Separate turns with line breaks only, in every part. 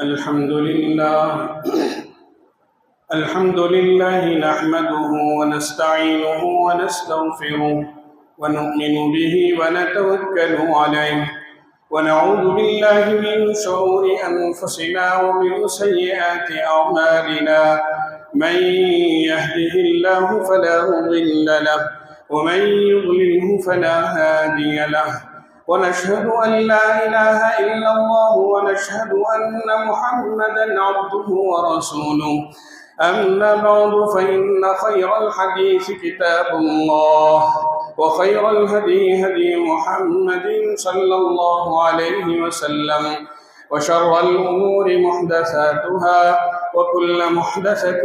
الحمد لله نحمده ونستعينه ونستغفره ونؤمن به ونتوكل عليه ونعوذ بالله من شرور أنفسنا ومن سيئات أعمالنا من يهده الله فلا مضل له ومن يضلله فلا هادي له ونشهد أن لا إله إلا الله ونشهد أن محمدًا عبده ورسوله أما بعد فإن خير الحديث كتاب الله وخير الهدي هدي محمد صلى الله عليه وسلم وشر الأمور محدثاتها وكل محدثة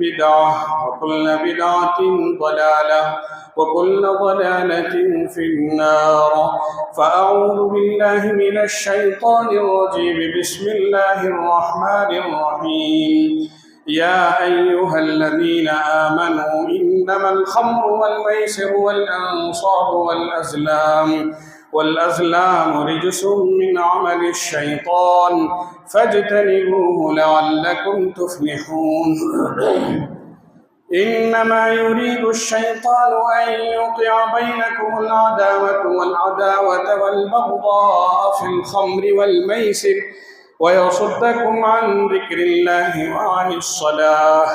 بدعة وكل بدعة ضلالة وكل ضلالة في النار فأعوذ بالله من الشيطان الرجيم بسم الله الرحمن الرحيم يا أيها الذين آمنوا إنما الخمر والميسر والأنصاب والأزلام رجس من عمل الشيطان فاجتنبوه لعلكم تفلحون إنما يريد الشيطان أن يوقع بينكم العداوة والبغضاء في الخمر والميسر ويصدكم عن ذكر الله وعن الصلاة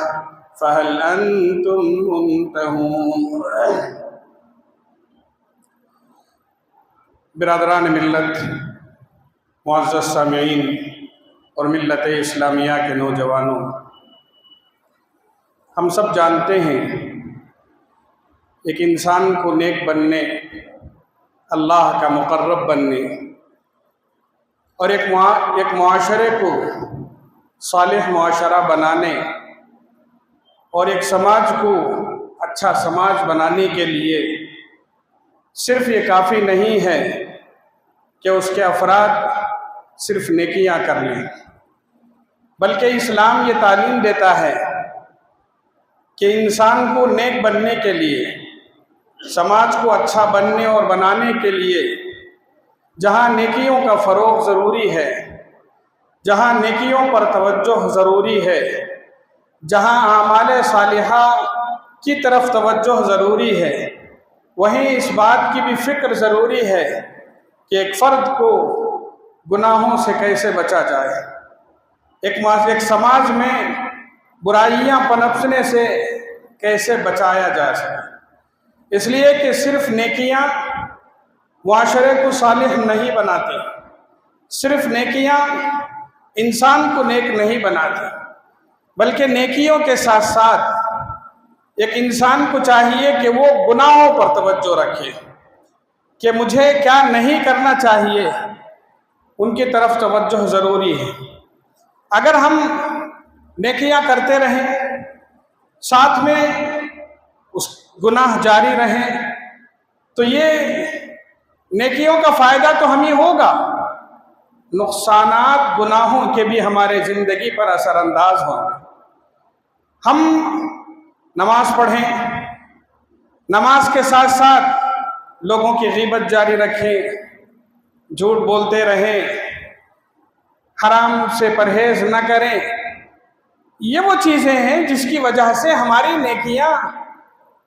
فهل أنتم منتهون۔ برادران ملت، معزز سامعین اور ملت اسلامیہ کے نوجوانوں، ہم سب جانتے ہیں ایک انسان کو نیک بننے، اللہ کا مقرب بننے اور ایک معاشرے کو صالح معاشرہ بنانے اور ایک سماج کو اچھا سماج بنانے کے لیے صرف یہ کافی نہیں ہے کہ اس کے افراد صرف نیکیاں کر لیں، بلکہ اسلام یہ تعلیم دیتا ہے کہ انسان کو نیک بننے کے لیے، سماج کو اچھا بننے اور بنانے کے لیے جہاں نیکیوں کا فروغ ضروری ہے، جہاں نیکیوں پر توجہ ضروری ہے، جہاں اعمال صالحہ کی طرف توجہ ضروری ہے، وہیں اس بات کی بھی فکر ضروری ہے کہ ایک فرد کو گناہوں سے کیسے بچا جائے، ایک سماج میں برائیاں پنپنے سے کیسے بچایا جا سکے۔ اس لیے کہ صرف نیکیاں معاشرے کو صالح نہیں بناتی، صرف نیکیاں انسان کو نیک نہیں بناتی، بلکہ نیکیوں کے ساتھ ساتھ ایک انسان کو چاہیے کہ وہ گناہوں پر توجہ رکھے کہ مجھے کیا نہیں کرنا چاہیے، ان کی طرف توجہ ضروری ہے۔ اگر ہم نیکیاں کرتے رہیں، ساتھ میں اس گناہ جاری رہیں، تو یہ نیکیوں کا فائدہ تو ہمیں ہوگا، نقصانات گناہوں کے بھی ہمارے زندگی پر اثر انداز ہوں گے۔ ہم نماز پڑھیں، نماز کے ساتھ ساتھ لوگوں کی غیبت جاری رکھیں، جھوٹ بولتے رہیں، حرام سے پرہیز نہ کریں، یہ وہ چیزیں ہیں جس کی وجہ سے ہماری نیکیاں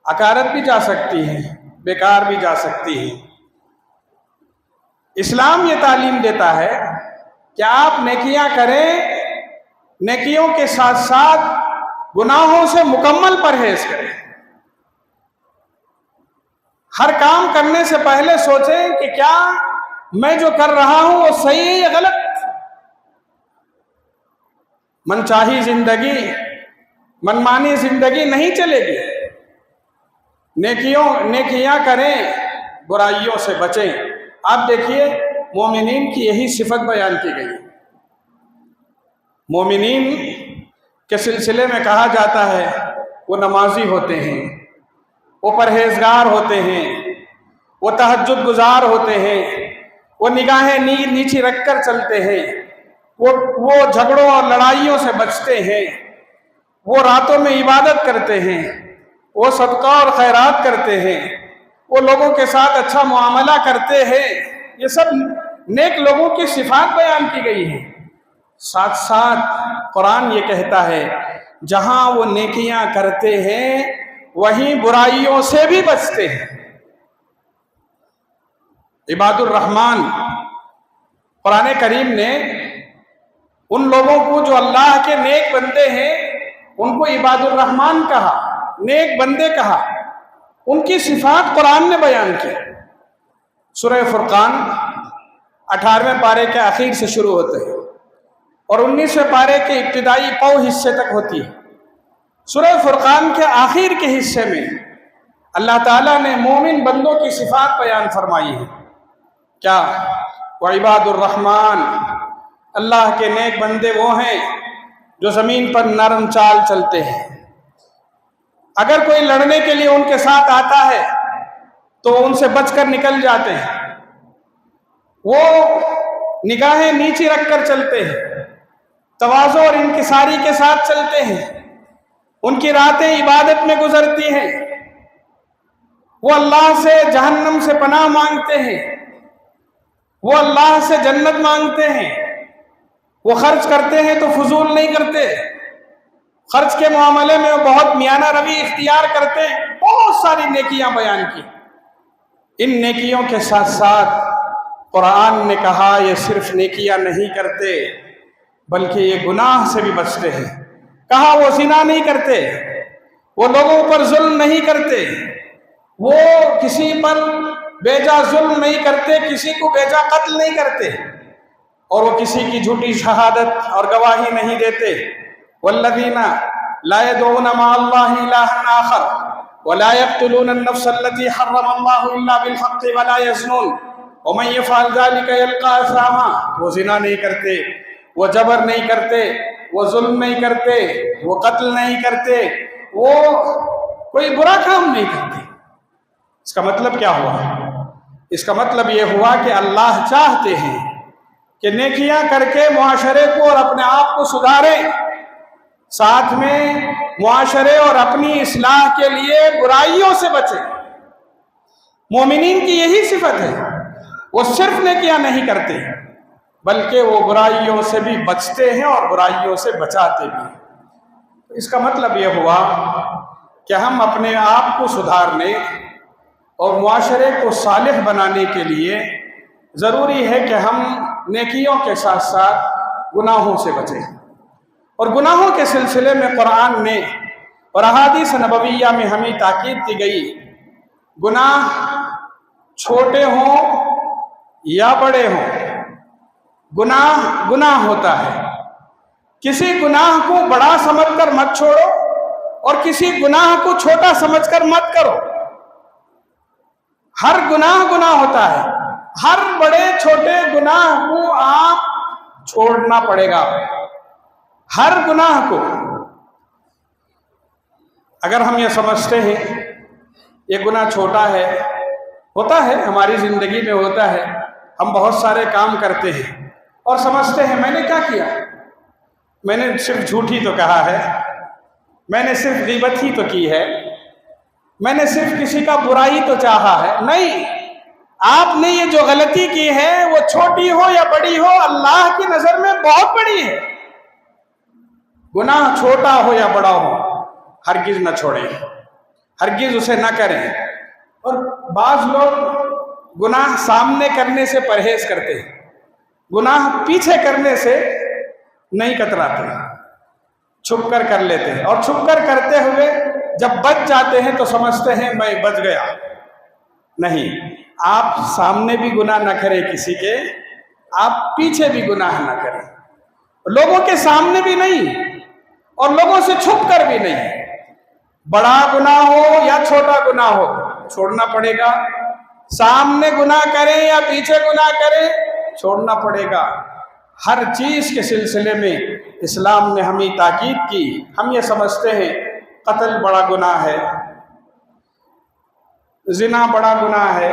اکارت بھی جا سکتی ہیں، بیکار بھی جا سکتی ہیں۔ اسلام یہ تعلیم دیتا ہے کہ آپ نیکیاں کریں، نیکیوں کے ساتھ ساتھ گناہوں سے مکمل پرہیز کریں۔ ہر کام کرنے سے پہلے سوچیں کہ کیا میں جو کر رہا ہوں وہ صحیح ہے یا غلط۔ منچاہی زندگی، منمانی زندگی نہیں چلے گی۔ نیکیاں کریں، برائیوں سے بچیں۔ آپ دیکھیے مومنین کی یہی صفت بیان کی گئی۔ مومنین کے سلسلے میں کہا جاتا ہے وہ نمازی ہوتے ہیں، وہ پرہیزگار ہوتے ہیں، وہ تہجد گزار ہوتے ہیں، وہ نگاہیں نیچی رکھ کر چلتے ہیں، وہ جھگڑوں اور لڑائیوں سے بچتے ہیں، وہ راتوں میں عبادت کرتے ہیں، وہ صدقہ اور خیرات کرتے ہیں، وہ لوگوں کے ساتھ اچھا معاملہ کرتے ہیں۔ یہ سب نیک لوگوں کی صفات بیان کی گئی ہیں۔ ساتھ ساتھ قرآن یہ کہتا ہے جہاں وہ نیکیاں کرتے ہیں وہیں برائیوں سے بھی بچتے ہیں۔ عباد الرحمن، قرآن کریم نے ان لوگوں کو جو اللہ کے نیک بندے ہیں ان کو عباد الرحمن کہا، نیک بندے کہا، ان کی صفات قرآن نے بیان کی۔ سورہ فرقان 18ویں پارے کے آخر سے شروع ہوتے ہیں اور 19ویں پارے کے ابتدائی پاؤ حصے تک ہوتی ہے۔ سورہ فرقان کے آخر کے حصے میں اللہ تعالیٰ نے مومن بندوں کی صفات بیان فرمائی ہے۔ کیا؟ وعباد الرحمن، اللہ کے نیک بندے وہ ہیں جو زمین پر نرم چال چلتے ہیں۔ اگر کوئی لڑنے کے لیے ان کے ساتھ آتا ہے تو ان سے بچ کر نکل جاتے ہیں۔ وہ نگاہیں نیچی رکھ کر چلتے ہیں، تواضع اور انکساری کے ساتھ چلتے ہیں۔ ان کی راتیں عبادت میں گزرتی ہیں۔ وہ اللہ سے جہنم سے پناہ مانگتے ہیں، وہ اللہ سے جنت مانگتے ہیں۔ وہ خرچ کرتے ہیں تو فضول نہیں کرتے، خرچ کے معاملے میں وہ بہت میانہ روی اختیار کرتے ہیں۔ بہت ساری نیکیاں بیان کی۔ ان نیکیوں کے ساتھ ساتھ قرآن نے کہا یہ صرف نیکیاں نہیں کرتے بلکہ یہ گناہ سے بھی بچتے ہیں۔ کہا وہ زنا نہیں کرتے، وہ لوگوں پر ظلم نہیں کرتے، وہ کسی پر بیجا ظلم نہیں کرتے، کسی کو بیجا قتل نہیں کرتے، اور وہ کسی کی جھوٹی شہادت اور گواہی نہیں دیتے۔ والذین لا يدعون مع اللہ الہا آخر ولا يقتلون النفس التي حرم اللہ الا بالحق ولا يزنون ومن يفعل ذلك يلقى اثاما۔ وہ زنا نہیں کرتے، وہ جبر نہیں کرتے، وہ ظلم نہیں کرتے، وہ قتل نہیں کرتے، وہ کوئی برا کام نہیں کرتے۔ اس کا مطلب کیا ہوا؟ اس کا مطلب یہ ہوا کہ اللہ چاہتے ہیں کہ نیکیاں کر کے معاشرے کو اور اپنے آپ کو سدھاریں، ساتھ میں معاشرے اور اپنی اصلاح کے لیے برائیوں سے بچیں۔ مومنین کی یہی صفت ہے، وہ صرف نیکیاں نہیں کرتے بلکہ وہ برائیوں سے بھی بچتے ہیں اور برائیوں سے بچاتے بھی ہیں۔ اس کا مطلب یہ ہوا کہ ہم اپنے آپ کو سدھارنے اور معاشرے کو صالح بنانے کے لیے ضروری ہے کہ ہم نیکیوں کے ساتھ ساتھ گناہوں سے بچیں۔ اور گناہوں کے سلسلے میں قرآن میں اور احادیث نبویہ میں ہمیں تاکید کی گئی، گناہ چھوٹے ہوں یا بڑے ہوں، گناہ گناہ ہوتا ہے۔ کسی گناہ کو بڑا سمجھ کر مت چھوڑو اور کسی گناہ کو چھوٹا سمجھ کر مت کرو۔ ہر گناہ گناہ ہوتا ہے، ہر بڑے چھوٹے گناہ کو آپ چھوڑنا پڑے گا، ہر گناہ کو۔ اگر ہم یہ سمجھتے ہیں یہ گناہ چھوٹا ہے، ہوتا ہے ہماری زندگی میں، ہوتا ہے، ہم بہت سارے کام کرتے ہیں اور سمجھتے ہیں میں نے کیا کیا، میں نے صرف جھوٹ ہی تو کہا ہے، میں نے صرف غیبت ہی تو کی ہے، میں نے صرف کسی کا برائی تو چاہا ہے۔ نہیں، آپ نے یہ جو غلطی کی ہے وہ چھوٹی ہو یا بڑی ہو اللہ کی نظر میں بہت بڑی ہے۔ گناہ چھوٹا ہو یا بڑا ہو ہرگز نہ چھوڑیں، ہرگز اسے نہ کریں۔ اور بعض لوگ گناہ سامنے کرنے سے پرہیز کرتے ہیں، گناہ پیچھے کرنے سے نہیں کتراتے، چھپ کر کر لیتے ہیں، اور چھپ کر کرتے ہوئے جب بچ جاتے ہیں تو سمجھتے ہیں میں بچ گیا۔ نہیں، آپ سامنے بھی گناہ نہ کریں کسی کے، آپ پیچھے بھی گناہ نہ کریں، لوگوں کے سامنے بھی نہیں اور لوگوں سے چھپ کر بھی نہیں۔ بڑا گناہ ہو یا چھوٹا گناہ ہو چھوڑنا پڑے گا، سامنے گناہ کریں یا پیچھے گناہ کریں چھوڑنا پڑے گا۔ ہر چیز کے سلسلے میں اسلام نے ہمیں تاکید کی۔ ہم یہ سمجھتے ہیں قتل بڑا گناہ ہے، زنا بڑا گناہ ہے،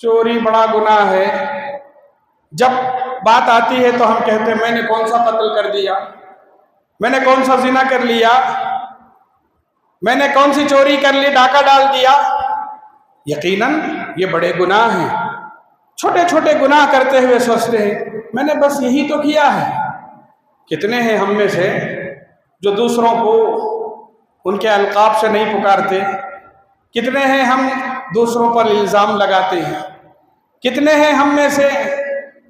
چوری بڑا گناہ ہے۔ جب بات آتی ہے تو ہم کہتے ہیں میں نے کون سا قتل کر دیا، میں نے کون سا زنا کر لیا، میں نے کون سی چوری کر لی، ڈاکہ ڈال دیا۔ یقیناً یہ بڑے گناہ ہیں۔ چھوٹے چھوٹے گناہ کرتے ہوئے سوچتے ہیں میں نے بس یہی تو کیا ہے، کتنے ہیں ہم میں سے جو دوسروں کو ان کے القاب سے نہیں پکارتے؟ کتنے ہیں ہم دوسروں پر الزام لگاتے ہیں؟ کتنے ہیں ہم میں سے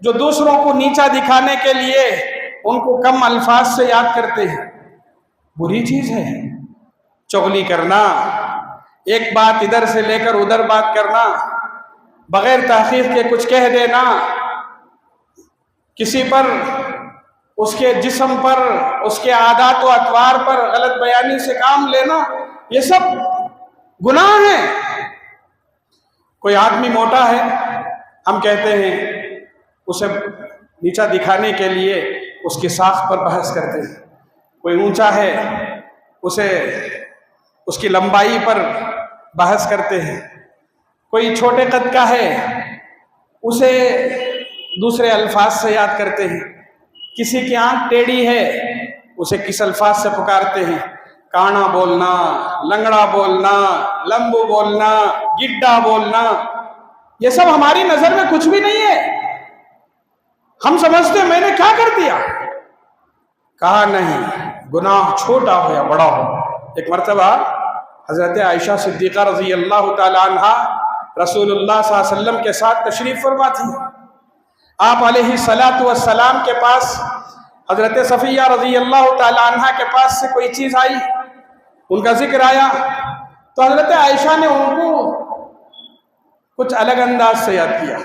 جو دوسروں کو نیچا دکھانے کے لیے ان کو کم الفاظ سے یاد کرتے ہیں؟ بری چیز ہے چغلی کرنا، ایک بات ادھر سے لے کر ادھر بات کرنا، بغیر تحقیق کے کچھ کہہ دینا، کسی پر، اس کے جسم پر، اس کے عادات و اطوار پر غلط بیانی سے کام لینا، یہ سب گناہ ہیں۔ کوئی آدمی موٹا ہے، ہم کہتے ہیں اسے نیچا دکھانے کے لیے اس کی ساخت پر بحث کرتے ہیں۔ کوئی اونچا ہے، اسے اس کی لمبائی پر بحث کرتے ہیں۔ کوئی چھوٹے قد کا ہے، اسے دوسرے الفاظ سے یاد کرتے ہیں۔ کسی کی آنکھ ٹیڑھی ہے، اسے کس الفاظ سے پکارتے ہیں؟ کانا بولنا، لنگڑا بولنا، لمبو بولنا، گڈا بولنا، یہ سب ہماری نظر میں کچھ بھی نہیں ہے۔ ہم سمجھتے ہیں میں نے کیا کر دیا؟ کہا نہیں، گناہ چھوٹا ہو یا بڑا ہو۔ ایک مرتبہ حضرت عائشہ صدیقہ رضی اللہ تعالی عنہا رسول اللہ صلی اللہ علیہ وسلم کے ساتھ تشریف فرما تھی۔ آپ علیہ الصلاۃ والسلام کے پاس حضرت صفیہ رضی اللہ تعالی عنہا کے پاس سے کوئی چیز آئی، ان کا ذکر آیا تو حضرت عائشہ نے ان کو کچھ الگ انداز سے یاد کیا۔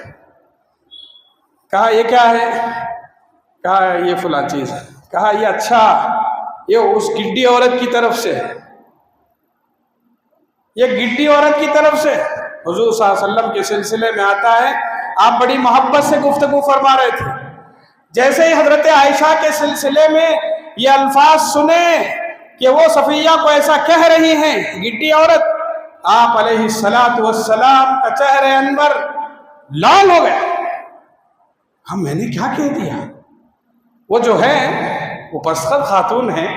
کہا یہ کیا ہے؟ کہا یہ فلاں چیز ہے۔ کہا یہ اچھا، یہ اس گڈی عورت کی طرف سے ہے، یہ گڈی عورت کی طرف سے۔ حضور صلی اللہ علیہ وسلم کے سلسلے میں آتا ہے، آپ بڑی محبت سے گفتگو فرما رہے تھے، جیسے ہی حضرت عائشہ کے سلسلے میں یہ الفاظ سنے کہ وہ صفیہ کو ایسا کہہ رہی ہیں گڈی عورت، آپ علیہ الصلاۃ والسلام کا چہرہ انور لال ہو گیا۔ ہم میں نے کیا کہہ دیا؟ وہ جو ہے وہ پسخط خاتون ہے،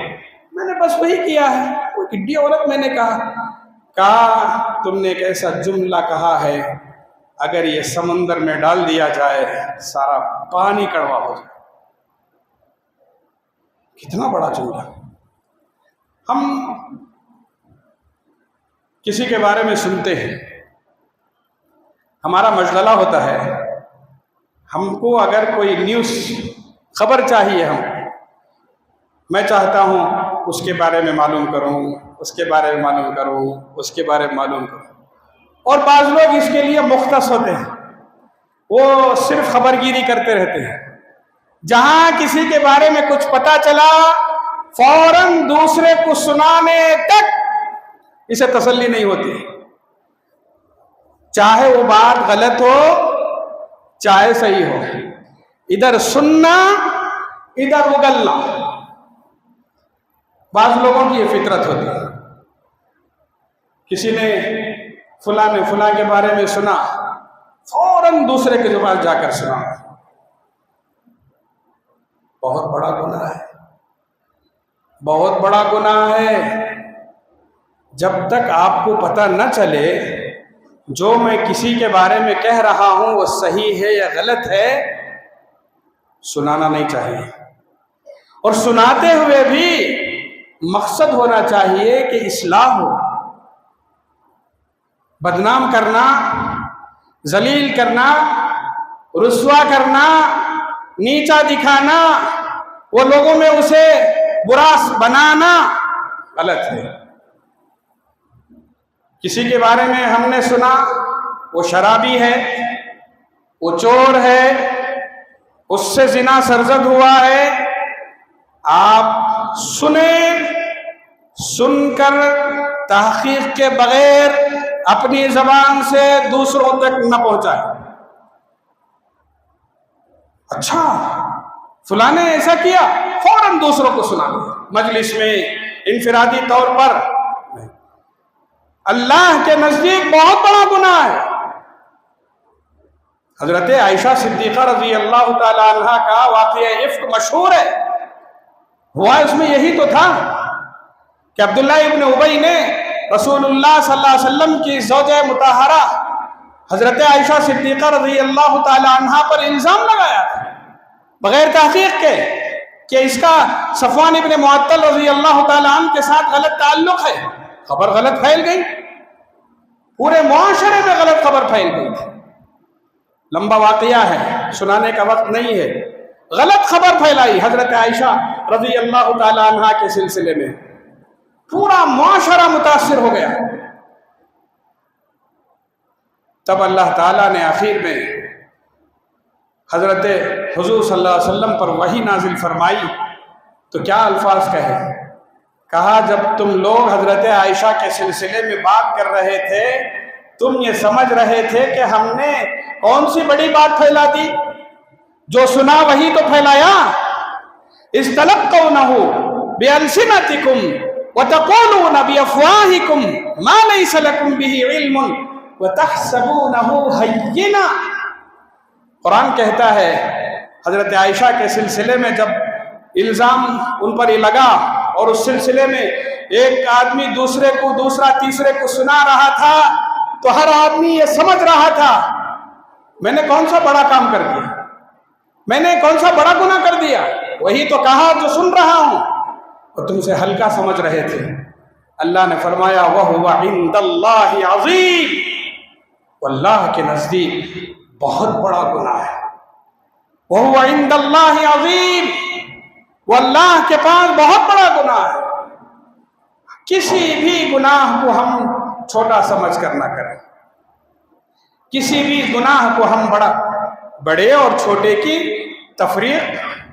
میں نے بس وہی کیا ہے، وہ گڈی عورت میں نے کہا تم نے ایک ایسا جملہ کہا ہے اگر یہ سمندر میں ڈال دیا جائے سارا پانی کڑوا ہو جائے۔ کتنا بڑا جملہ! ہم کسی کے بارے میں سنتے ہیں، ہمارا مشغلہ ہوتا ہے، ہم کو اگر کوئی نیوز خبر چاہیے، میں چاہتا ہوں اس کے بارے میں معلوم کروں، اس کے بارے میں معلوم کروں، اس کے بارے میں معلوم کروں، اور بعض لوگ اس کے لیے مختص ہوتے ہیں، وہ صرف خبرگیری کرتے رہتے ہیں۔ جہاں کسی کے بارے میں کچھ پتا چلا فوراً دوسرے کو سنانے تک اسے تسلی نہیں ہوتی، چاہے وہ بات غلط ہو چاہے صحیح ہو، ادھر سننا ادھر اگلنا۔ بعض لوگوں کی یہ فطرت ہوتی ہے، کسی نے فلاں کے بارے میں سنا، فوراً دوسرے کے پاس جا کر سنا۔ بہت بڑا گناہ ہے، بہت بڑا گناہ ہے۔ جب تک آپ کو پتہ نہ چلے جو میں کسی کے بارے میں کہہ رہا ہوں وہ صحیح ہے یا غلط ہے، سنانا نہیں چاہیے، اور سناتے ہوئے بھی مقصد ہونا چاہیے کہ اصلاح ہو۔ بدنام کرنا، ذلیل کرنا، رسوا کرنا، نیچا دکھانا، وہ لوگوں میں اسے برا بنانا غلط ہے۔ کسی کے بارے میں ہم نے سنا وہ شرابی ہے، وہ چور ہے، اس سے زنا سرزد ہوا ہے، آپ سنیں، سن کر تحقیق کے بغیر اپنی زبان سے دوسروں تک نہ پہنچائیں۔ اچھا فلاں نے ایسا کیا، فوراً دوسروں کو سنا دیں، مجلس میں، انفرادی طور پر۔ اللہ کے نزدیک بہت بڑا گناہ ہے۔ حضرت عائشہ صدیقہ رضی اللہ تعالی عنہ کا واقعہ افک مشہور ہے، ہوا اس میں یہی تو تھا کہ عبداللہ ابن ابی نے رسول اللہ صلی اللہ علیہ وسلم کی زوجہ مطہرہ حضرت عائشہ صدیقہ رضی اللہ تعالی عنہ پر الزام لگایا تھا بغیر تحقیق کے۔ کہ اس کا صفوان ابن معطل رضی اللہ تعالیٰ عنہ کے ساتھ غلط تعلق ہے، خبر غلط پھیل گئی، پورے معاشرے میں غلط خبر پھیل گئی تھی. لمبا واقعہ ہے، سنانے کا وقت نہیں ہے. غلط خبر پھیلائی حضرت عائشہ رضی اللہ تعالیٰ عنہ کے سلسلے میں، پورا معاشرہ متاثر ہو گیا. تب اللہ تعالیٰ نے آخر میں حضرت حضور صلی اللہ علیہ وسلم پر وحی نازل فرمائی. تو کیا الفاظ کہے؟ کہا جب تم لوگ حضرت عائشہ کے سلسلے میں بات کر رہے تھے، تم یہ سمجھ رہے تھے کہ ہم نے کون سی بڑی بات پھیلا دی، جو سنا وہی تو پھیلایا. استلقونه بألسنتكم وتقولون بأفواهكم ما ليس لكم به علم وتحسبونه هينا. قرآن کہتا ہے حضرت عائشہ کے سلسلے میں جب الزام ان پر یہ لگا اور اس سلسلے میں ایک آدمی دوسرے کو، دوسرا تیسرے کو سنا رہا تھا، تو ہر آدمی یہ سمجھ رہا تھا میں نے کون سا بڑا کام کر دیا، میں نے کون سا بڑا گناہ کر دیا. وہی تو کہا جو سن رہا ہوں، اور تم سے ہلکا سمجھ رہے تھے. اللہ نے فرمایا وَهُوَ عِندَ اللَّهِ عَظِيمٌ، واللہ کے نزدیک بہت بڑا گناہ ہے. وَهُوَ عِندَ اللَّهِ عَظِيمٌ، واللہ کے پاس بہت بڑا گناہ ہے. کسی بھی گناہ کو ہم چھوٹا سمجھ کر نہ کریں، کسی بھی گناہ کو ہم بڑے اور چھوٹے کی تفریق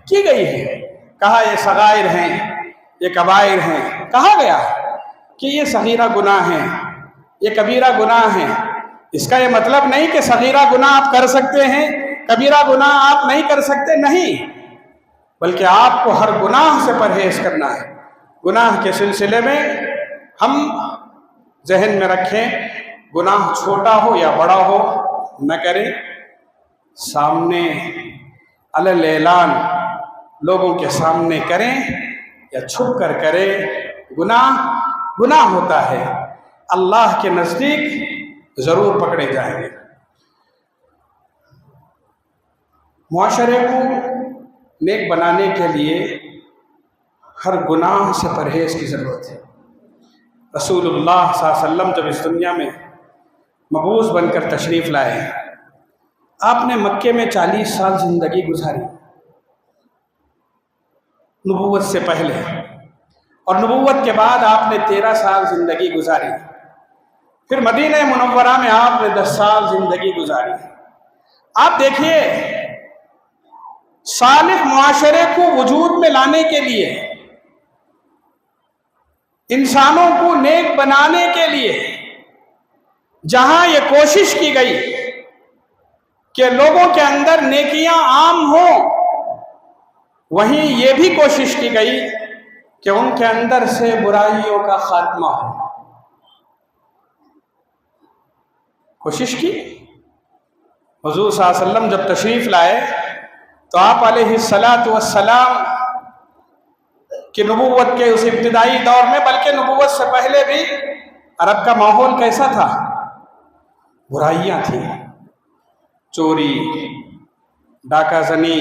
کی گئی ہے. کہا یہ صغائر ہیں، یہ کبائر ہیں. کہا گیا کہ یہ صغیرہ گناہ ہیں، یہ کبیرہ گناہ ہیں. اس کا یہ مطلب نہیں کہ صغیرہ گناہ آپ کر سکتے ہیں، کبیرہ گناہ آپ نہیں کر سکتے، نہیں، بلکہ آپ کو ہر گناہ سے پرہیز کرنا ہے. گناہ کے سلسلے میں ہم ذہن میں رکھیں، گناہ چھوٹا ہو یا بڑا ہو نہ کریں. سامنے علی اعلان لوگوں کے سامنے کریں یا چھپ کر کریں، گناہ ہوتا ہے. اللہ کے نزدیک ضرور پکڑے جائیں گے. معاشرے کو نیک بنانے کے لیے ہر گناہ سے پرہیز کی ضرورت ہے. رسول اللہ صلی اللہ علیہ وسلم جب اس دنیا میں مبعوث بن کر تشریف لائے، آپ نے مکے میں 40 سال زندگی گزاری نبوت سے پہلے، اور نبوت کے بعد آپ نے 13 سال زندگی گزاری. پھر مدینہ منورہ میں آپ نے 10 سال زندگی گزاری. آپ دیکھیے، صالح معاشرے کو وجود میں لانے کے لیے، انسانوں کو نیک بنانے کے لیے جہاں یہ کوشش کی گئی کہ لوگوں کے اندر نیکیاں عام ہوں، وہیں یہ بھی کوشش کی گئی کہ ان کے اندر سے برائیوں کا خاتمہ ہو. کوشش کی. حضور صلی اللہ علیہ وسلم جب تشریف لائے تو آپ علیہ السلام کی نبوت کے اس ابتدائی دور میں، بلکہ نبوت سے پہلے بھی عرب کا ماحول کیسا تھا؟ برائیاں تھیں، چوری، ڈاکہ زنی،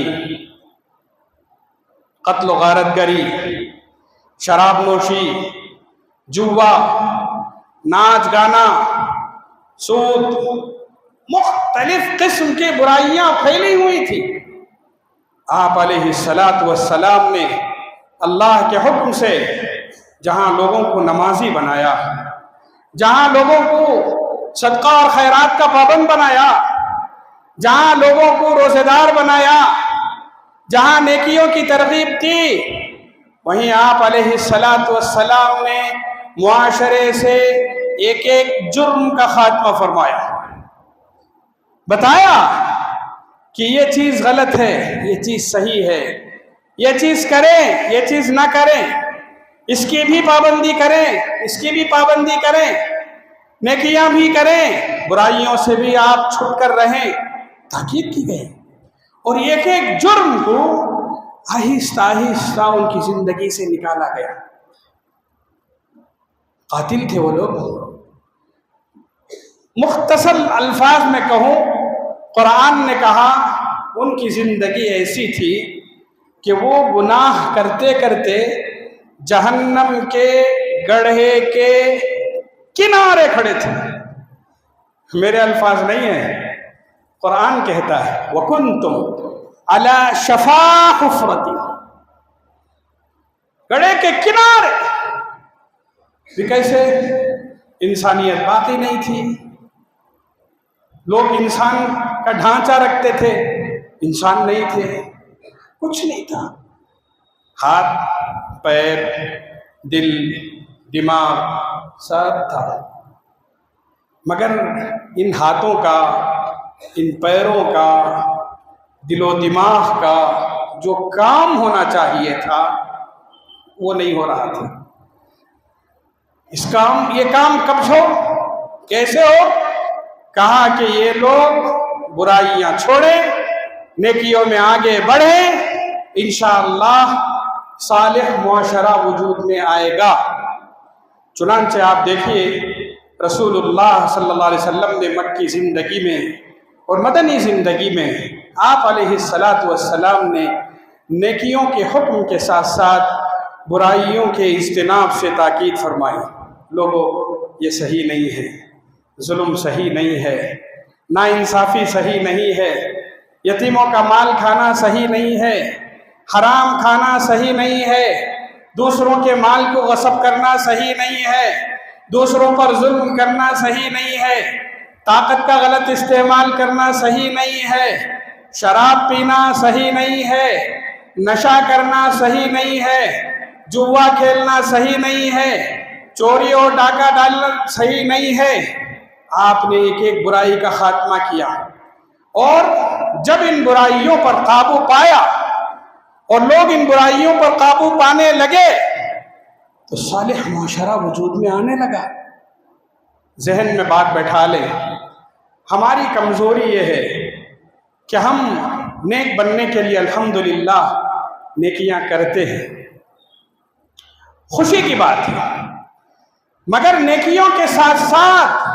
قتل و غارت گری، شراب نوشی، جوا، ناچ گانا، سود، مختلف قسم کی برائیاں پھیلی ہوئی تھی. آپ علیہ السلام نے اللہ کے حکم سے جہاں لوگوں کو نمازی بنایا، جہاں لوگوں کو صدقہ اور خیرات کا پابند بنایا، جہاں لوگوں کو روزہ دار بنایا، جہاں نیکیوں کی ترغیب دی، وہیں آپ علیہ السلام نے معاشرے سے ایک ایک جرم کا خاتمہ فرمایا، بتایا کہ یہ چیز غلط ہے، یہ چیز صحیح ہے، یہ چیز کریں، یہ چیز نہ کریں، اس کی بھی پابندی کریں، اس کی بھی پابندی کریں، نیکیاں بھی کریں، برائیوں سے بھی آپ چھٹ کر رہیں. تاکید کی گئی، اور ایک ایک جرم کو آہستہ آہستہ ان کی زندگی سے نکالا گیا. قاتل تھے وہ لوگ. مختصر الفاظ میں کہوں، قرآن نے کہا ان کی زندگی ایسی تھی کہ وہ گناہ کرتے کرتے جہنم کے گڑھے کے کنارے کھڑے تھے. میرے الفاظ نہیں ہیں، قرآن کہتا ہے وَكُنْتُمْ عَلَى شَفَا حُفْرَةٍ، گڑھے کے کنارے. بھی کیسے؟ انسانیت باقی نہیں تھی. لوگ انسان کا ڈھانچہ رکھتے تھے، انسان نہیں تھے، کچھ نہیں تھا. ہاتھ، پیر، دل، دماغ سب تھا، مگر ان ہاتھوں کا، ان پیروں کا، دل و دماغ کا جو کام ہونا چاہیے تھا وہ نہیں ہو رہا تھا. یہ کام کب ہو، کیسے ہو؟ کہا کہ یہ لوگ برائیاں چھوڑیں، نیکیوں میں آگے بڑھیں، انشاءاللہ صالح معاشرہ وجود میں آئے گا. چنانچہ آپ دیکھیے رسول اللہ صلی اللہ علیہ وسلم نے مکی زندگی میں اور مدنی زندگی میں آپ علیہ السلام نے نیکیوں کے حکم کے ساتھ ساتھ برائیوں کے اجتناب سے تاکید فرمائی. لوگوں، یہ صحیح نہیں ہے، ظلم صحیح نہیں ہے، ناانصافی صحیح نہیں ہے، یتیموں کا مال کھانا صحیح نہیں ہے، حرام کھانا صحیح نہیں ہے، دوسروں کے مال کو غصب کرنا صحیح نہیں ہے، دوسروں پر ظلم کرنا صحیح نہیں ہے، طاقت کا غلط استعمال کرنا صحیح نہیں ہے، شراب پینا صحیح نہیں ہے، نشہ کرنا صحیح نہیں ہے، جوا کھیلنا صحیح نہیں ہے، چوری اور ڈاکہ ڈالنا صحیح نہیں ہے. آپ نے ایک ایک برائی کا خاتمہ کیا، اور جب ان برائیوں پر قابو پایا اور لوگ ان برائیوں پر قابو پانے لگے تو صالح معاشرہ وجود میں آنے لگا. ذہن میں بات بیٹھا لیں، ہماری کمزوری یہ ہے کہ ہم نیک بننے کے لیے الحمدللہ نیکیاں کرتے ہیں، خوشی کی بات ہے، مگر نیکیوں کے ساتھ ساتھ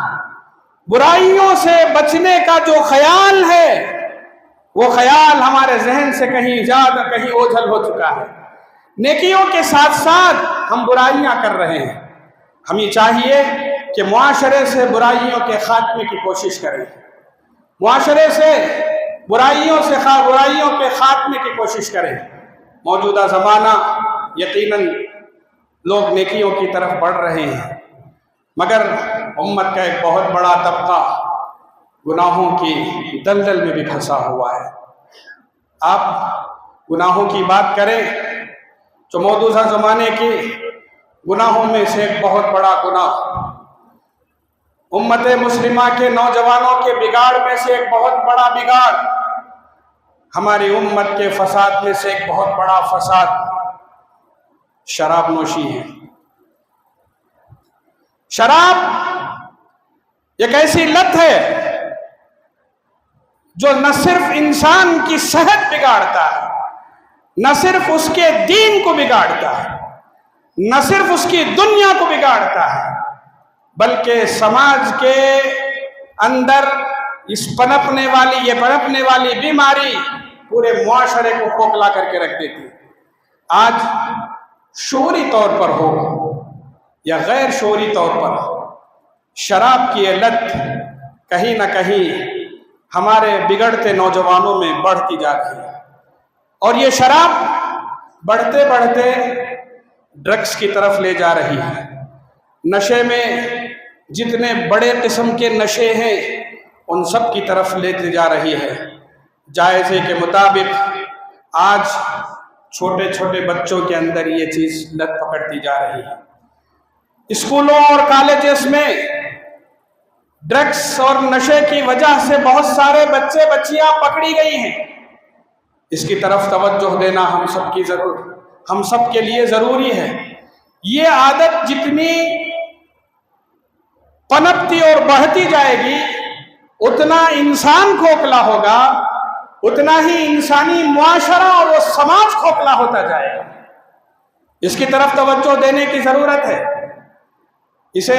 برائیوں سے بچنے کا جو خیال ہے وہ خیال ہمارے ذہن سے کہیں زیادہ کہیں اوجھل ہو چکا ہے. نیکیوں کے ساتھ ساتھ ہم برائیاں کر رہے ہیں. ہمیں چاہیے کہ معاشرے سے برائیوں کے خاتمے کی کوشش کریں، معاشرے سے برائیوں کے خاتمے کی کوشش کریں. موجودہ زمانہ یقیناً لوگ نیکیوں کی طرف بڑھ رہے ہیں، مگر امت کا ایک بہت بڑا طبقہ گناہوں کی دلدل میں بھی پھنسا ہوا ہے. آپ گناہوں کی بات کریں تو موجودہ زمانے کے گناہوں میں سے ایک بہت بڑا گناہ، امت مسلمہ کے نوجوانوں کے بگاڑ میں سے ایک بہت بڑا بگاڑ، ہماری امت کے فساد میں سے ایک بہت بڑا فساد شراب نوشی ہے. شراب ایک ایسی لت ہے جو نہ صرف انسان کی صحت بگاڑتا ہے، نہ صرف اس کے دین کو بگاڑتا ہے، نہ صرف اس کی دنیا کو بگاڑتا ہے، بلکہ سماج کے اندر یہ پنپنے والی بیماری پورے معاشرے کو کھوکھلا کر کے رکھ دیتی ہے. آج شعوری طور پر ہو یا غیر شعوری طور پر شراب کی لت کہیں نہ کہیں ہمارے بگڑتے نوجوانوں میں بڑھتی جا رہی ہے، اور یہ شراب بڑھتے بڑھتے ڈرگس کی طرف لے جا رہی ہے. نشے میں جتنے بڑے قسم کے نشے ہیں ان سب کی طرف لیتے جا رہی ہے. جائزے کے مطابق آج چھوٹے چھوٹے بچوں کے اندر یہ چیز لت پکڑتی جا رہی ہے. اسکولوں اور کالجز میں ڈرگس اور نشے کی وجہ سے بہت سارے بچے بچیاں پکڑی گئی ہیں. اس کی طرف توجہ دینا ہم سب کے لیے ضروری ہے. یہ عادت جتنی پنپتی اور بڑھتی جائے گی اتنا انسان کھوکھلا ہوگا، اتنا ہی انسانی معاشرہ اور وہ سماج کھوکھلا ہوتا جائے گا. اس کی طرف توجہ دینے کی ضرورت ہے. اسے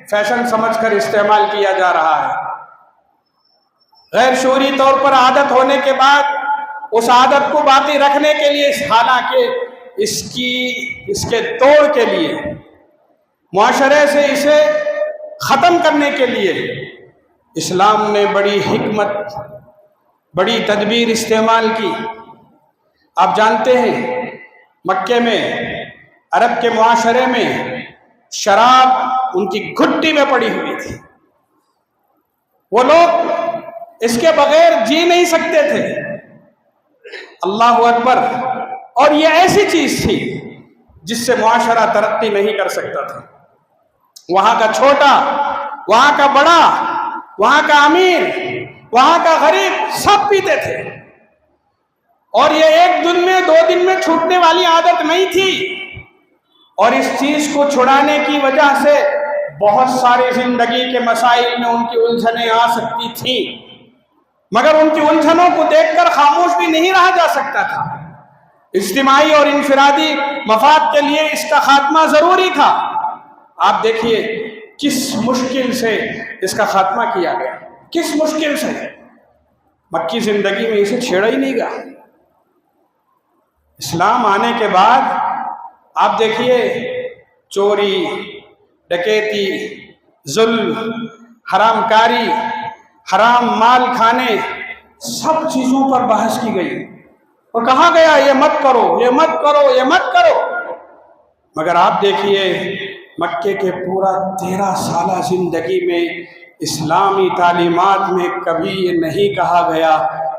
فیشن سمجھ کر استعمال کیا جا رہا ہے. غیر شعوری طور پر عادت ہونے کے بعد اس عادت کو باقی رکھنے کے لیے، حالانکہ اس کے توڑ کے لیے، معاشرے سے اسے ختم کرنے کے لیے اسلام نے بڑی حکمت، بڑی تدبیر استعمال کی۔ آپ جانتے ہیں مکے میں، عرب کے معاشرے میں شراب ان کی گھٹی میں پڑی ہوئی تھی، وہ لوگ اس کے بغیر جی نہیں سکتے تھے۔ اللہ اکبر! اور یہ ایسی چیز تھی جس سے معاشرہ ترقی نہیں کر سکتا تھا۔ وہاں کا چھوٹا، وہاں کا بڑا، وہاں کا امیر، وہاں کا غریب، سب پیتے تھے، اور یہ ایک دن میں، 2 دن میں چھوٹنے والی عادت نہیں تھی۔ اور اس چیز کو چھڑانے کی وجہ سے بہت سارے زندگی کے مسائل میں ان کی الجھنیں آ سکتی تھیں، مگر ان کی الجھنوں کو دیکھ کر خاموش بھی نہیں رہا جا سکتا تھا۔ اجتماعی اور انفرادی مفاد کے لیے اس کا خاتمہ ضروری تھا۔ آپ دیکھیے کس مشکل سے اس کا خاتمہ کیا گیا، کس مشکل سے۔ مکی زندگی میں اسے چھیڑا ہی نہیں گیا۔ اسلام آنے کے بعد آپ دیکھیے چوری، ڈکیتی، ظلم، حرام کاری، حرام مال کھانے، سب چیزوں پر بحث کی گئی اور کہا گیا یہ مت کرو، یہ مت کرو، یہ مت کرو۔ مگر آپ دیکھیے مکے کے پورا 13 سالہ زندگی میں اسلامی تعلیمات میں کبھی یہ نہیں کہا گیا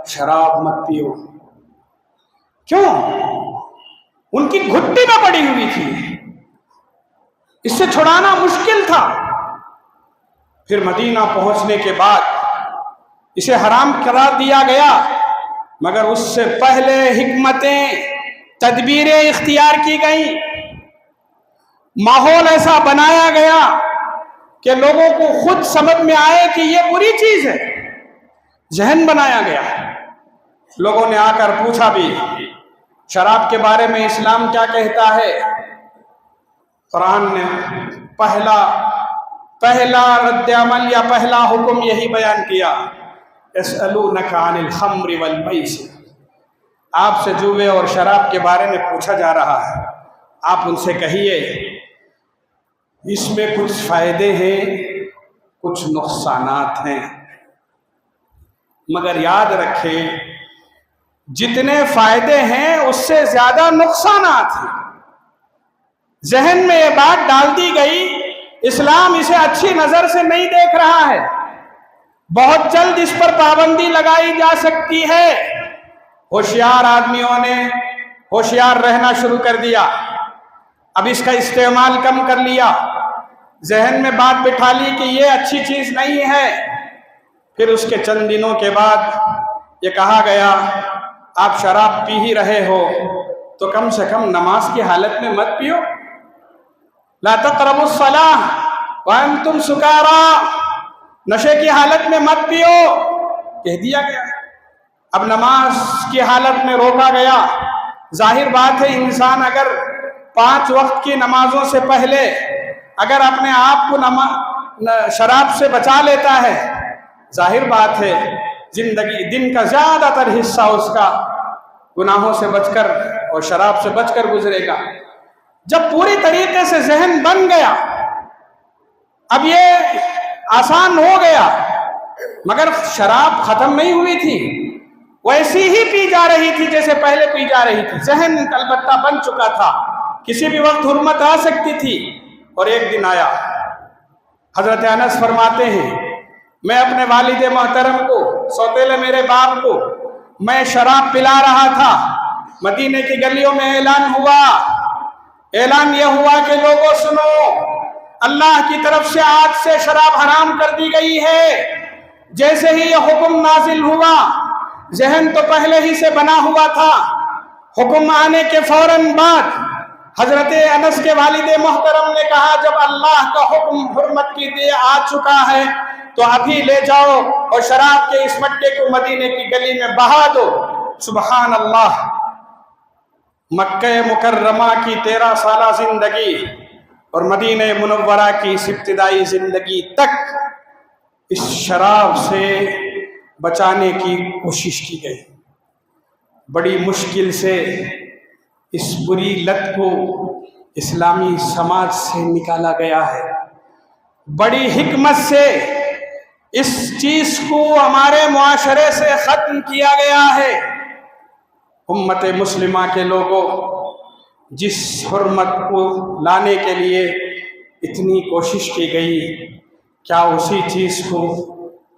شراب مت پیو۔ کیوں؟ ان کی گھٹی میں پڑی ہوئی تھی، اس سے چھڑانا مشکل تھا۔ پھر مدینہ پہنچنے کے بعد اسے حرام قرار دیا گیا، مگر اس سے پہلے حکمتیں، تدبیریں اختیار کی گئیں، ماحول ایسا بنایا گیا کہ لوگوں کو خود سمجھ میں آئے کہ یہ بری چیز ہے، ذہن بنایا گیا۔ لوگوں نے آ کر پوچھا بھی شراب کے بارے میں اسلام کیا کہتا ہے؟ قرآن نے پہلا رد عمل یا پہلا حکم یہی بیان کیا، یسألونک عن الخمر والمیسر، آپ سے جوے اور شراب کے بارے میں پوچھا جا رہا ہے، آپ ان سے کہیے اس میں کچھ فائدے ہیں، کچھ نقصانات ہیں، مگر یاد رکھیں جتنے فائدے ہیں اس سے زیادہ نقصانات ہیں۔ ذہن میں یہ بات ڈال دی گئی، اسلام اسے اچھی نظر سے نہیں دیکھ رہا ہے، بہت جلد اس پر پابندی لگائی جا سکتی ہے۔ ہوشیار آدمیوں نے ہوشیار رہنا شروع کر دیا، اب اس کا استعمال کم کر لیا، ذہن میں بات بٹھا لی کہ یہ اچھی چیز نہیں ہے۔ پھر اس کے چند دنوں کے بعد یہ کہا گیا آپ شراب پی ہی رہے ہو تو کم سے کم نماز کی حالت میں مت پیو، لا تقربوا الصلاۃ وانتم سکارا، نشے کی حالت میں مت پیو کہہ دیا گیا۔ اب نماز کی حالت میں روکا گیا۔ ظاہر بات ہے انسان اگر 5 وقت کی نمازوں سے پہلے اگر اپنے آپ کو شراب سے بچا لیتا ہے، ظاہر بات ہے زندگی دن کا زیادہ تر حصہ اس کا گناہوں سے بچ کر اور شراب سے بچ کر گزرے گا۔ جب پوری طریقے سے ذہن بن گیا، اب یہ آسان ہو گیا، مگر شراب ختم نہیں ہوئی تھی، ویسی ہی پی جا رہی تھی جیسے پہلے پی جا رہی تھی۔ ذہن البتہ بن چکا تھا، کسی بھی وقت حرمت آ سکتی تھی۔ اور ایک دن آیا، حضرت انس فرماتے ہیں میں اپنے والد محترم کو، سوتیلے میرے باپ کو، میں شراب پلا رہا تھا، مدینے کی گلیوں میں اعلان ہوا، اعلان یہ ہوا کہ لوگوں سنو، اللہ کی طرف سے آج سے شراب حرام کر دی گئی ہے۔ جیسے ہی یہ حکم نازل ہوا، ذہن تو پہلے ہی سے بنا ہوا تھا، حکم آنے کے فوراً بعد حضرت انس کے والد محترم نے کہا جب اللہ کا حکم حرمت کی دے آ چکا ہے تو ابھی لے جاؤ اور شراب کے اس مٹکے کو مدینے کی گلی میں بہا دو۔ سبحان اللہ! مکہ مکرمہ کی 13 سالہ زندگی اور مدینہ منورہ کی اس ابتدائی زندگی تک اس شراب سے بچانے کی کوشش کی گئی، بڑی مشکل سے اس بری لت کو اسلامی سماج سے نکالا گیا ہے، بڑی حکمت سے اس چیز کو ہمارے معاشرے سے ختم کیا گیا ہے۔ امت مسلمہ کے لوگوں، جس حرمت کو لانے کے لیے اتنی کوشش کی گئی، کیا اسی چیز کو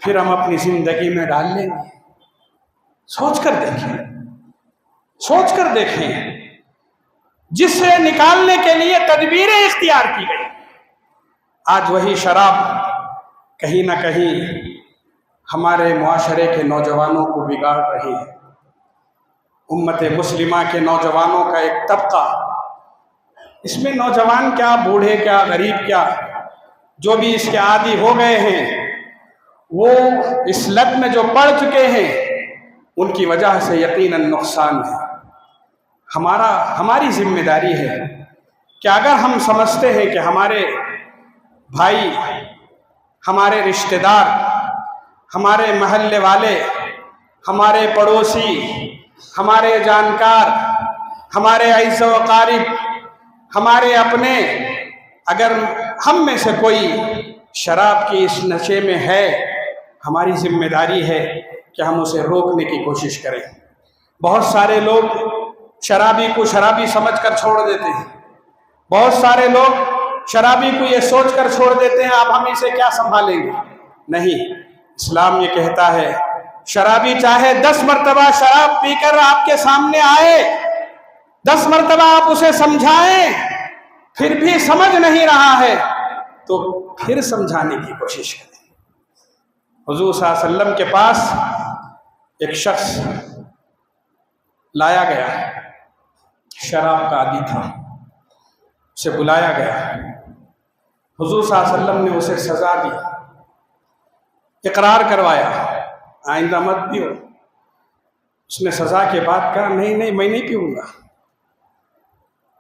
پھر ہم اپنی زندگی میں ڈال لیں گے؟ سوچ کر دیکھیں، سوچ کر دیکھیں۔ جسے نکالنے کے لیے تدبیریں اختیار کی گئی، آج وہی شراب کہیں نہ کہیں ہمارے معاشرے کے نوجوانوں کو بگاڑ رہی ہے۔ امت مسلمہ کے نوجوانوں کا ایک طبقہ، اس میں نوجوان کیا، بوڑھے کیا، غریب کیا، جو بھی اس کے عادی ہو گئے ہیں، وہ اس لت میں جو پڑ چکے ہیں، ان کی وجہ سے یقیناً نقصان ہے۔ ہماری ذمہ داری ہے کہ اگر ہم سمجھتے ہیں کہ ہمارے بھائی، ہمارے رشتہ دار، ہمارے محلے والے، ہمارے پڑوسی، ہمارے جانکار، ہمارے عزیز و اقارب، ہمارے اپنے، اگر ہم میں سے کوئی شراب کی اس نشے میں ہے، ہماری ذمہ داری ہے کہ ہم اسے روکنے کی کوشش کریں۔ بہت سارے لوگ شرابی کو شرابی سمجھ کر چھوڑ دیتے ہیں، بہت سارے لوگ شرابی کو یہ سوچ کر چھوڑ دیتے ہیں اب ہم اسے کیا سنبھالیں گے۔ نہیں، اسلام یہ کہتا ہے شرابی چاہے 10 مرتبہ شراب پی کر آپ کے سامنے آئے، 10 مرتبہ آپ اسے سمجھائیں، پھر بھی سمجھ نہیں رہا ہے تو پھر سمجھانے کی کوشش کریں۔ حضور صلی اللہ علیہ وسلم کے پاس ایک شخص لایا گیا، شراب کا عادی تھا، اسے بلایا گیا، حضور صلی اللہ علیہ وسلم نے اسے سزا دی، اقرار کروایا آئندہ مت پیو۔ اس نے سزا کے بعد کہا نہیں میں نہیں پیوں گا۔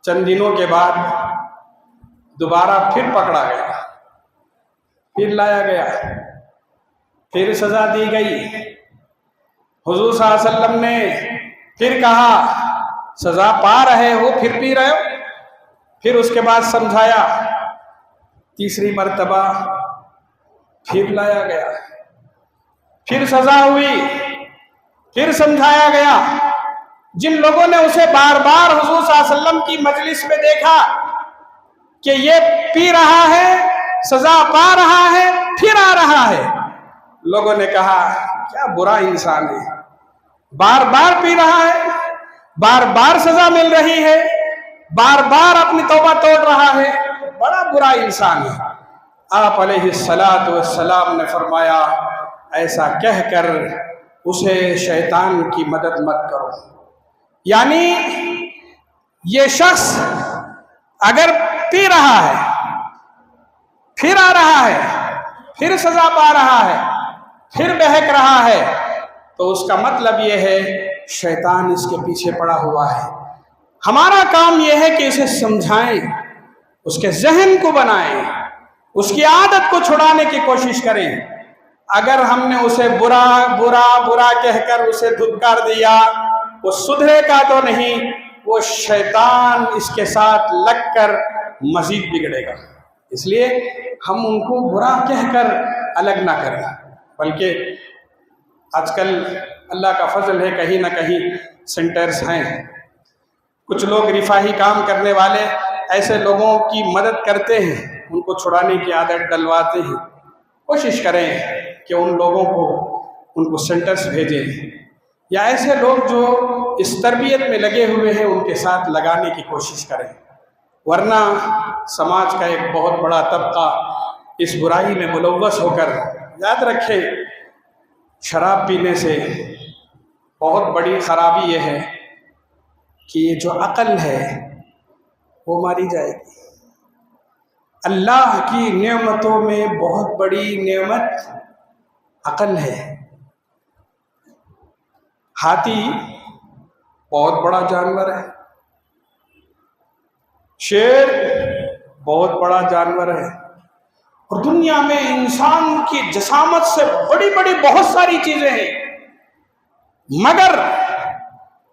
چند دنوں کے بعد دوبارہ پھر پکڑا گیا، پھر لایا گیا، پھر سزا دی گئی۔ حضور صلی اللہ علیہ وسلم نے پھر کہا سزا پا رہے ہو پھر پی رہے ہو؟ پھر اس کے بعد سمجھایا، تیسری مرتبہ پھر لایا گیا، پھر سزا ہوئی، پھر سمجھایا گیا۔ جن لوگوں نے اسے بار بار حضور صلی اللہ علیہ وسلم کی مجلس میں دیکھا کہ یہ پی رہا ہے، سزا پا رہا ہے، پھر آ رہا ہے، لوگوں نے کہا کیا برا انسان ہے، بار بار پی رہا ہے، بار بار سزا مل رہی ہے، بار بار اپنی توبہ توڑ رہا ہے، بڑا برا انسان ہے۔ آپ علیہ السلام نے فرمایا ایسا کہہ کر اسے شیطان کی مدد مت کرو۔ یعنی یہ شخص اگر پی رہا ہے، پھر آ رہا ہے، پھر سزا پا رہا ہے، پھر بہک رہا ہے، تو اس کا مطلب یہ ہے شیطان اس کے پیچھے پڑا ہوا ہے۔ ہمارا کام یہ ہے کہ اسے سمجھائیں، اس کے ذہن کو بنائیں، اس کی عادت کو چھڑانے کی کوشش کریں۔ اگر ہم نے اسے برا برا برا کہہ کر اسے دھتکار دیا، وہ سدھرے گا تو نہیں، وہ شیطان اس کے ساتھ لگ کر مزید بگڑے گا۔ اس لیے ہم ان کو برا کہہ کر الگ نہ کریں، بلکہ آج کل اللہ کا فضل ہے کہیں نہ کہیں سینٹرز ہیں، کچھ لوگ رفاہی کام کرنے والے ایسے لوگوں کی مدد کرتے ہیں، ان کو چھڑانے کی عادت ڈلواتے ہیں۔ کوشش کریں کہ ان لوگوں کو ان کو سینٹرز بھیجیں، یا ایسے لوگ جو اس تربیت میں لگے ہوئے ہیں ان کے ساتھ لگانے کی کوشش کریں، ورنہ سماج کا ایک بہت بڑا طبقہ اس برائی میں ملوث ہو کر، یاد رکھیں شراب پینے سے بہت بڑی خرابی یہ ہے کہ یہ جو عقل ہے وہ ماری جائے گی۔ اللہ کی نعمتوں میں بہت بڑی نعمت عقل ہے۔ ہاتھی بہت بڑا جانور ہے، شیر بہت بڑا جانور ہے، اور دنیا میں انسان کی جسامت سے بڑی بڑی بہت ساری چیزیں ہیں، مگر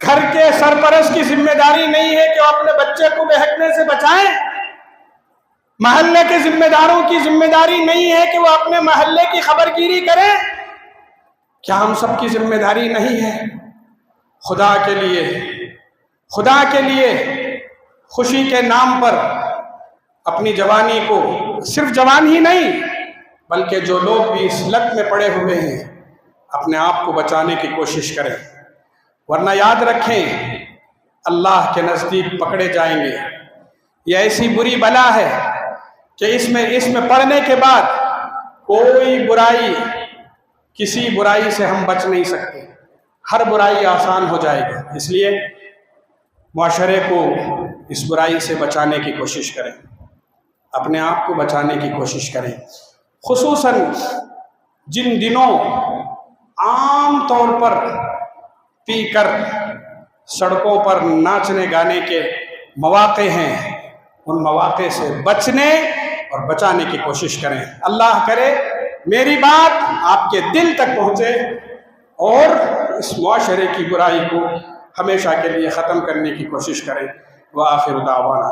گھر کے سرپرست کی ذمہ داری نہیں ہے کہ وہ اپنے بچے کو بہکنے سے بچائیں. محلے کے ذمہ داروں کی ذمہ داری نہیں ہے کہ وہ اپنے محلے کی خبر گیری کریں. کیا ہم سب کی ذمہ داری نہیں ہے خدا کے لیے خوشی کے نام پر اپنی جوانی کو، صرف جوان ہی نہیں بلکہ جو لوگ بھی اس لت میں پڑے ہوئے ہیں، اپنے آپ کو بچانے کی کوشش کریں، ورنہ یاد رکھیں اللہ کے نزدیک پکڑے جائیں گے. یہ ایسی بری بلا ہے کہ اس میں پڑنے کے بعد کوئی برائی، کسی برائی سے ہم بچ نہیں سکتے. ہر برائی آسان ہو جائے گی. اس لیے معاشرے کو اس برائی سے بچانے کی کوشش کریں، اپنے آپ کو بچانے کی کوشش کریں. خصوصاً جن دنوں عام طور پر پی کر سڑکوں پر ناچنے گانے کے مواقع ہیں، ان مواقع سے بچنے اور بچانے کی کوشش کریں. اللہ کرے میری بات آپ کے دل تک پہنچے اور اس معاشرے کی برائی کو ہمیشہ کے لیے ختم کرنے کی کوشش کریں. وآخر دعوانا